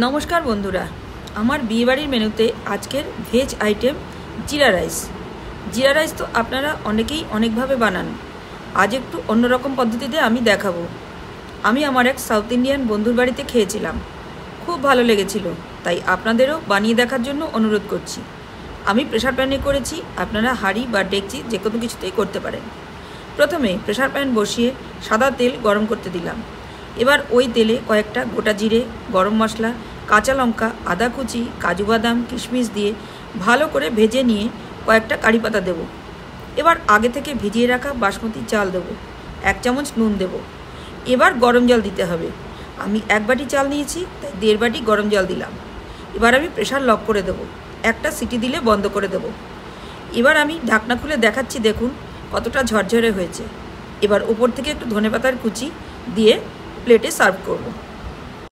নমস্কার বন্ধুরা, আমার বিয়েবাড়ির মেনুতে আজকের ভেজ আইটেম জিরা রাইস। জিরা রাইস তো আপনারা অনেকেই অনেকভাবে বানান, আজ একটু অন্যরকম পদ্ধতিতে আমি দেখাবো। আমি আমার এক সাউথ ইন্ডিয়ান বন্ধুর বাড়িতে খেয়েছিলাম, খুব ভালো লেগেছিল, তাই আপনাদেরও বানিয়ে দেখার জন্য অনুরোধ করছি। আমি প্রেসার প্যানে করেছি, আপনারা হাঁড়ি বা ডেকচি যে কোনো কিছুতেই করতে পারেন। প্রথমে প্রেসার প্যান বসিয়ে সাদা তেল গরম করতে দিলাম। এবার ওই তেলে কয়েকটা গোটা জিরে, গরম মশলা, কাঁচা লঙ্কা, আদা কুচি, কাজু বাদাম, কিশমিশ দিয়ে ভালো করে ভেজে নিয়ে কয়েকটা কারি পাতা দেবো। এবার আগে থেকে ভিজিয়ে রাখা বাসমতি চাল দেবো, 1 চামচ নুন দেব। এবার গরম জল দিতে হবে। আমি 1 বাটি চাল নিয়েছি, তাই 1.5 বাটি গরম জল দিলাম। এবার আমি প্রেসার লক করে দেবো, একটা সিটি দিলে বন্ধ করে দেবো। এবার আমি ঢাকনা খুলে দেখাচ্ছি, দেখুন কতটা ঝরঝরে হয়েছে। এবার উপর থেকে একটু ধনেপাতার কুচি দিয়ে প্লেটে সার্ভ করব।